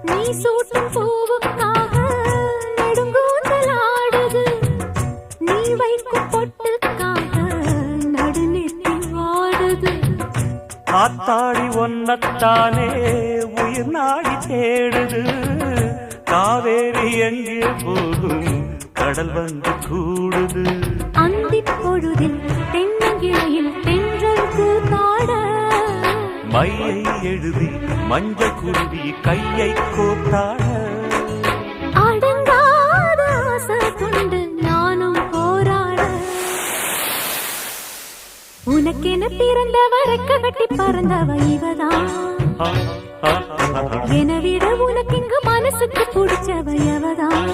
நீ சூட்டும் பூவுக்காக நெடுங்கூந்தல் ஆடுது. நீ வைக்கும் பொட்டுக்காக நடுநெத்தி வாடுது. காத்தாடி ஒன்னத்தானே உயிர் நாடி தேடுது. காவேரி எங்கே போகும் கடல் வந்து கூடுது. அந்திப் பொழுதில் தென்னங்கிளையில் தென்றல் கூத்தாட மையை எழுதி மஞ்சள் குருவி கையை கோத்தாட அடங்காத ஆசை கொண்டு நானும் போராட. உனக்கென பிறந்தவ ரெக்க கட்டி பறந்தவ இவதான். என விட உனக்கு இங்கு மனசுக்கு பிடிச்சவ எவதான்.